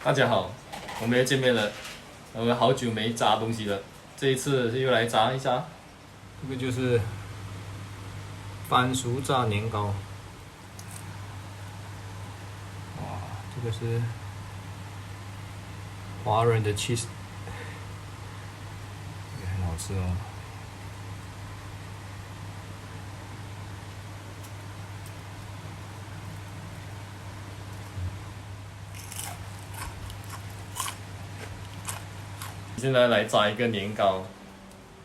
大家好，我们又见面了。我们好久没炸东西了，这一次又来炸一炸。这个就是番薯炸年糕，哇，这个是华人的 cheese， 也很好吃哦。现在来炸一个年糕。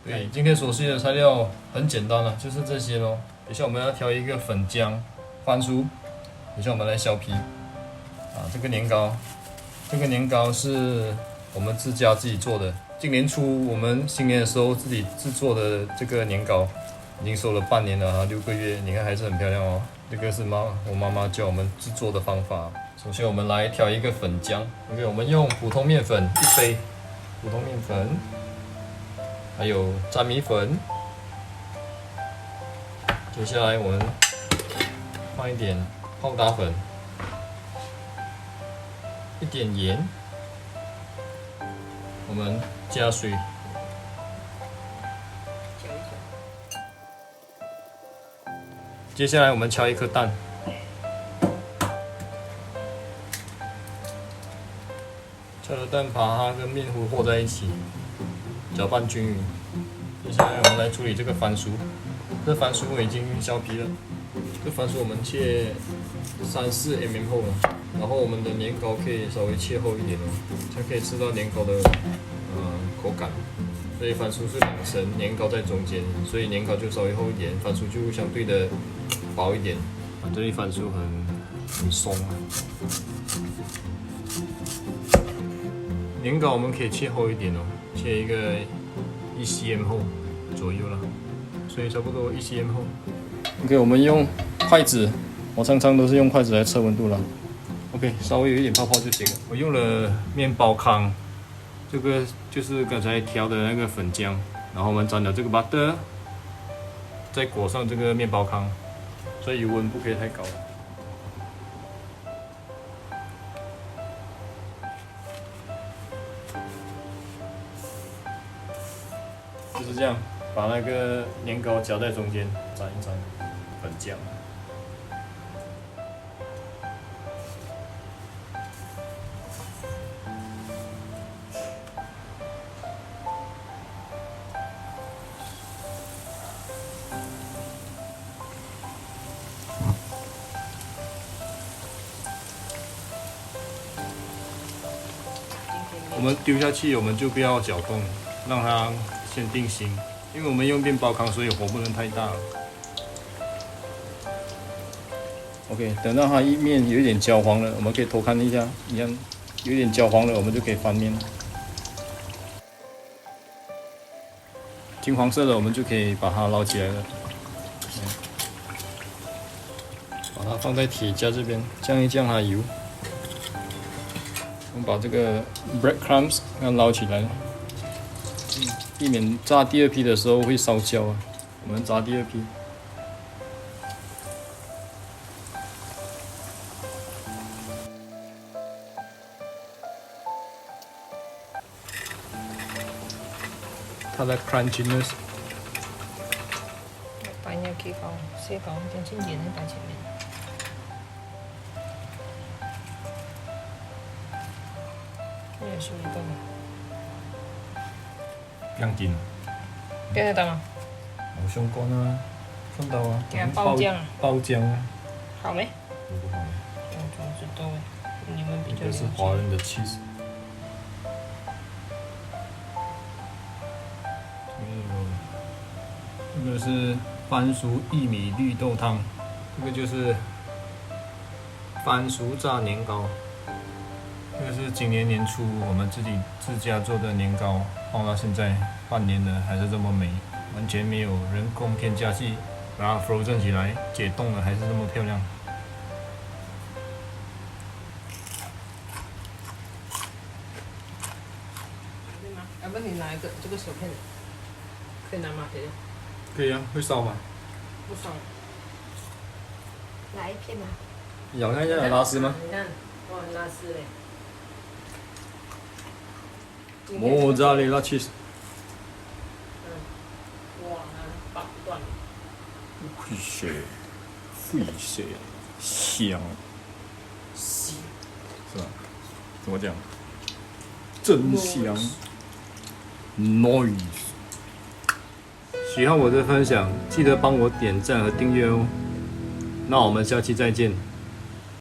对，今天所需的材料很简单了，就是这些咯。等一下我们要调一个粉浆、番薯，等一下我们来削皮。这个年糕是我们自家自己做的。今年初我们新年的时候自己制作的这个年糕，已经收了半年了6个月，你看还是很漂亮哦。这个是我妈妈教我们制作的方法。首先我们来调一个粉浆，OK， 我们用普通面粉1杯，普通面粉。还有粘米粉，接下来我们放一点泡打粉，一点盐，我们加水，接下来我们敲一颗蛋，敲了蛋把它跟面糊和在一起。搅拌均匀。接下来我们来处理这个番薯，这番薯我已经削皮了。这番薯我们切3-4 mm 厚了，然后我们的年糕可以稍微切厚一点哦，才可以吃到年糕的口感。所以番薯是2层，年糕在中间，所以年糕就稍微厚一点，番薯就相对的薄一点。这里番薯很松啊。年糕我们可以切厚一点哦。切一个1 cm 厚左右了，所以差不多1 cm 厚。OK， 我们用筷子，我常常都是用筷子来测温度了。OK， 稍微有一点泡泡就行了。我用了面包糠，这个就是刚才调的那个粉浆，然后我们沾了这个 butter， 再裹上这个面包糠，所以油温不可以太高。就是这样，把那个年糕夹在中间，沾一沾粉浆。我们丢下去，我们就不要搅动，让它先定型，因为我们用面包糠，所以火不能太大。OK， 等到它一面有一点焦黄了，我们可以偷看一下，一样有一点焦黄了，我们就可以翻面。金黄色的，我们就可以把它捞起来了。把它放在铁架这边，降一降它油。我们把这个 breadcrumbs 要捞起来。避免炸第2批的时候会烧焦啊。我们炸第2批。它的 crunchiness。摆入去放，先放点先盐喺摆前面。呢個水得嘛？亮緊，邊度得嘛？冇相干啊，看到啊，給它爆漿啊，爆漿啊，好沒？不好。我怎麼知道誒？你們比較这是了解。华人的 cheese。这个是番薯薏米绿豆汤，这个就是番薯炸年糕。这个是今年年初我们自家做的年糕，放到现在半年了还是这么美，完全没有人工添加剂，把它 frozen 起来解冻了还是这么漂亮。要不你拿一个这个手片，可以拿吗？姐姐？可以啊，会烧吗？不烧。拿一片吗？咬看一下有拉丝吗？你看，哇，拉丝嘞。莫扎雷拉 cheese， 哇，拔不断。会血，会血，香，香，是吧？怎么讲？真香，nice。喜欢我的分享，记得帮我点赞和订阅哦。那我们下期再见。